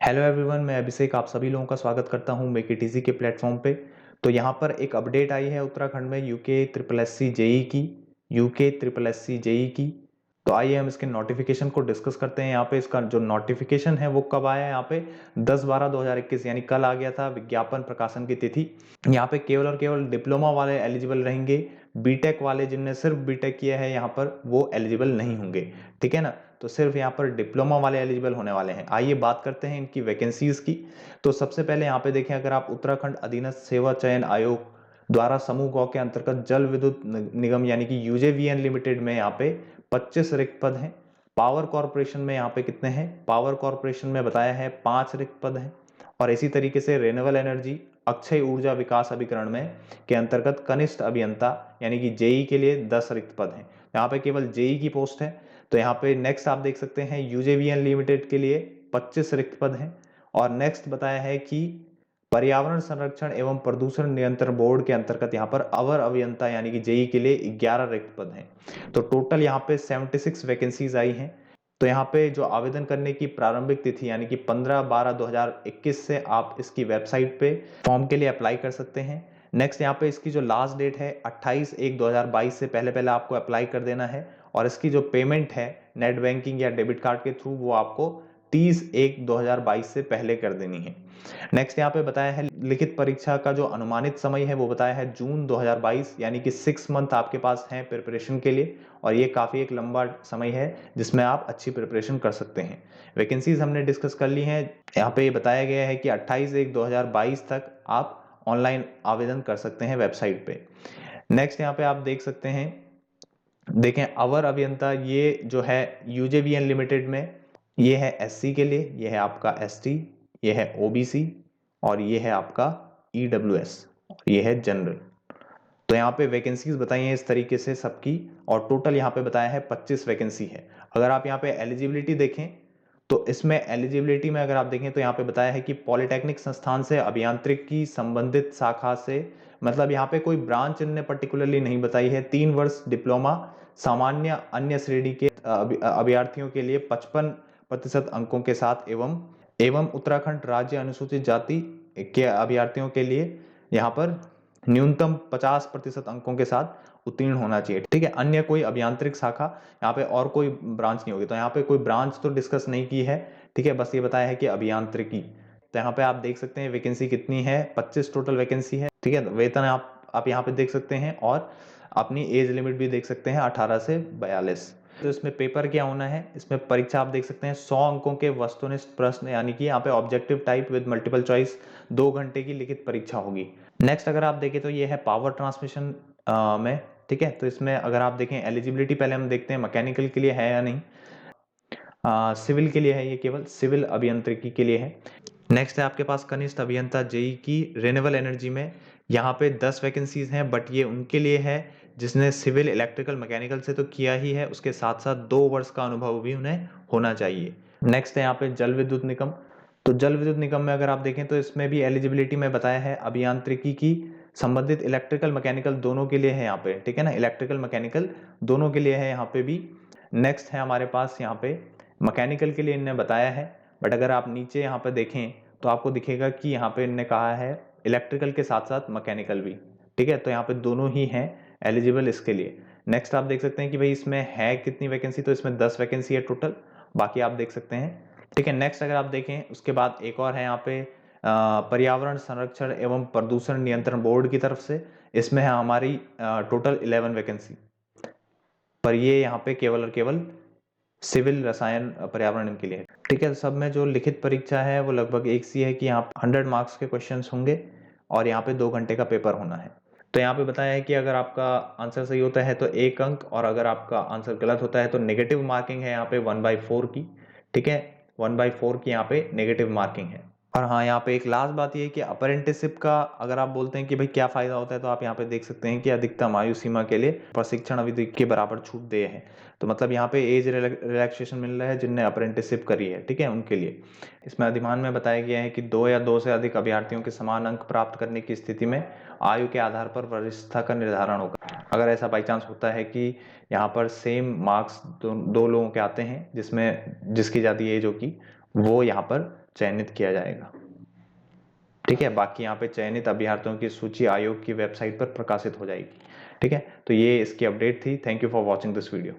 Hello everyone, मैं अभिषेक आप सभी लोगों का स्वागत करता हूं मेक इट इजी के प्लेटफॉर्म पे। तो यहां पर एक अपडेट आई है उत्तराखंड में UK triple S C JE की। UK triple S C JE की तो आइए हम इसके नोटिफिकेशन को डिस्कस करते हैं। यहाँ पे इसका जो नोटिफिकेशन है वो कब आया है, यहाँ पे 10/12/2021 यानी कल आ गया था विज्ञापन प्रकाशन की तिथि। यहाँ पे केवल और केवल डिप्लोमा वाले एलिजिबल रहेंगे। बीटेक वाले जिनने सिर्फ बीटेक किया है यहाँ पर वो एलिजिबल नहीं होंगे, ठीक है ना। तो सिर्फ यहाँ पर डिप्लोमा वाले एलिजिबल होने वाले हैं। आइए बात करते हैं इनकी वैकेंसीज की। तो सबसे पहले यहाँ पे देखें, अगर आप उत्तराखंड अधीनस्थ सेवा चयन आयोग द्वारा समूह गौ के अंतर्गत जल विद्युत निगम यानी कि यूजेवीएन लिमिटेड में यहाँ पे 25 रिक्त पद हैं। पावर कॉरपोरेशन में यहाँ पे कितने हैं, पावर कॉरपोरेशन में बताया है 5 रिक्त पद हैं। और इसी तरीके से रेन्यूएबल एनर्जी अक्षय ऊर्जा विकास अभिकरण में के अंतर्गत कनिष्ठ अभियंता यानी कि जेई के लिए 10 रिक्त पद हैं। यहाँ पे केवल जेई की पोस्ट है। तो यहाँ पे नेक्स्ट आप देख सकते हैं यूजेवीएन लिमिटेड के लिए 25 रिक्त पद हैं। और नेक्स्ट बताया है कि पर्यावरण संरक्षण एवं प्रदूषण नियंत्रण बोर्ड के अंतर्गत यहाँ पर अवर अभियंता यानी कि जेई के लिए 11 रिक्त पद हैं। तो टोटल यहाँ पे 76 वैकेंसीज आई हैं। तो यहाँ पे जो आवेदन करने की प्रारंभिक तिथि यानी कि 15/12/2021 से आप इसकी वेबसाइट पे फॉर्म के लिए अप्लाई कर सकते हैं। नेक्स्ट यहाँ पे इसकी जो लास्ट डेट है 28/1/2022 से पहले पहले आपको अप्लाई कर देना है। और इसकी जो पेमेंट है नेट बैंकिंग या डेबिट कार्ड के थ्रू वो आपको 30/1/2022 से पहले कर देनी है। नेक्स्ट यहाँ पे बताया है लिखित परीक्षा का जो अनुमानित समय है वो बताया है जून 2022 यानी कि 6 मंथ आपके पास है प्रिपरेशन के लिए। और ये काफी एक लंबा समय है जिसमें आप अच्छी प्रिपरेशन कर सकते हैं। वैकेंसीज हमने डिस्कस कर ली हैं। यहाँ पे ये बताया गया है कि 28/1/2022 तक आप ऑनलाइन आवेदन कर सकते हैं वेबसाइट पे। नेक्स्ट यहाँ पे आप देख सकते हैं, देखें अवर अभियंता ये जो है यूजेवीएन लिमिटेड में ये है एससी के लिए, ये है आपका एसटी, ये है ओबीसी और ये है आपका ईडब्ल्यूएस और ये है जनरल। तो यहाँ पे वैकेंसीज बताई हैं इस तरीके से सबकी। और टोटल यहाँ पे बताया है 25 वैकेंसी है। अगर आप यहाँ पे एलिजिबिलिटी देखें तो इसमें एलिजिबिलिटी में अगर आप देखें तो यहाँ पे बताया है कि पॉलिटेक्निक संस्थान से अभियांत्रिकी संबंधित शाखा से, मतलब यहाँ पे कोई ब्रांच इनने पर्टिकुलरली नहीं बताई है। 3 वर्ष डिप्लोमा सामान्य अन्य श्रेणी के अभ्यर्थियों के लिए 55% अंकों के साथ एवं उत्तराखंड राज्य अनुसूचित जाति के अभ्यर्थियों के लिए यहाँ पर न्यूनतम 50% अंकों के साथ उत्तीर्ण होना चाहिए, ठीक है। अन्य कोई अभियांत्रिक शाखा यहाँ पे और कोई ब्रांच नहीं होगी। तो यहाँ पे कोई ब्रांच तो डिस्कस नहीं की है, ठीक है, बस ये बताया है कि अभियांत्रिकी। तो यहाँ पे आप देख सकते हैं वैकेंसी कितनी है, 25 टोटल वैकेंसी है, ठीक है। वेतन आप यहाँ पे देख सकते हैं और अपनी एज लिमिट भी देख सकते हैं 18 से 42। तो इसमें पेपर क्या होना है, इसमें परीक्षा आप देख सकते हैं 100 अंकों के वस्तुनिष्ठ प्रश्न यानी कि यहाँ पे objective type with multiple choice 2 घंटे की लिखित परीक्षा होगी। नेक्स्ट अगर आप देखें तो ये है पावर ट्रांसमिशन में, ठीक है। तो इसमें अगर आप देखें एलिजिबिलिटी पहले हम देखते हैं मैकेनिकल के लिए है या नहीं। सिविल के लिए है, ये केवल सिविल अभियांत्रिकी के लिए है। नेक्स्ट है आपके पास कनिष्ठ अभियंता जेई की रेन्यूएबल एनर्जी में, यहाँ पे 10 वैकेंसीज हैं बट ये उनके लिए है जिसने सिविल इलेक्ट्रिकल मैकेनिकल से तो किया ही है, उसके साथ साथ 2 वर्ष का अनुभव भी उन्हें होना चाहिए। नेक्स्ट है यहाँ पे जल विद्युत निगम। तो जल विद्युत निगम में अगर आप देखें तो इसमें भी एलिजिबिलिटी में बताया है अभियांत्रिकी की संबंधित इलेक्ट्रिकल मैकेनिकल दोनों के लिए है यहाँ पे, ठीक है ना। इलेक्ट्रिकल मैकेनिकल दोनों के लिए है यहाँ पे भी। नेक्स्ट है हमारे पास यहाँ पे मैकेनिकल के लिए इन्हें बताया है। बट अगर आप नीचे यहाँ पे देखें तो आपको दिखेगा कि यहाँ पे इन्हें कहा है इलेक्ट्रिकल के साथ साथ मैकेनिकल भी, ठीक है। तो यहाँ पे दोनों ही हैं एलिजिबल इसके लिए। नेक्स्ट आप देख सकते हैं कि भाई इसमें है कितनी वैकेंसी, तो इसमें 10 वैकेंसी है टोटल, बाकी आप देख सकते हैं, ठीक है। नेक्स्ट अगर आप देखें उसके बाद एक और है यहाँ पे पर्यावरण संरक्षण एवं प्रदूषण नियंत्रण बोर्ड की तरफ से, इसमें है हमारी टोटल 11 वैकेंसी। पर ये यहाँ पे केवल और केवल सिविल रसायन पर्यावरण इनके लिए, ठीक है। सब में जो लिखित परीक्षा है वो लगभग एक सी है कि यहाँ 100 मार्क्स के क्वेश्चंस होंगे और यहाँ पे 2 घंटे का पेपर होना है। तो यहाँ पे बताया है कि अगर आपका आंसर सही होता है तो 1 अंक और अगर आपका आंसर गलत होता है तो नेगेटिव मार्किंग है यहाँ पे 1/4 की, ठीक है। 1/4 की यहाँ पे नेगेटिव मार्किंग है। और हाँ, यहाँ पे एक लास्ट बात ये है कि अप्रेंटिसशिप का अगर आप बोलते हैं कि भाई क्या फायदा होता है तो आप यहाँ पे देख सकते हैं कि अधिकतम आयु सीमा के लिए प्रशिक्षण अवधि के बराबर छूट दे है। तो मतलब यहाँ पे एज रिलैक्सेशन मिल रहा है जिनने अप्रेंटिसशिप करी है, ठीक है, उनके लिए। इसमें अधिमान में बताया गया है कि 2 या 2 से अधिक अभ्यर्थियों के समान अंक प्राप्त करने की स्थिति में आयु के आधार पर वरिष्ठता का निर्धारण होगा। अगर ऐसा बाई चांस होता है कि यहाँ पर सेम मार्क्स दो लोगों के आते हैं जिसमें जिसकी ज़्यादा एज होगी वो यहाँ पर चयनित किया जाएगा। ठीक है, बाकी यहाँ पे चयनित अभ्यर्थियों की सूची आयोग की वेबसाइट पर प्रकाशित हो जाएगी। ठीक है, तो ये इसकी अपडेट थी। Thank you for watching this video.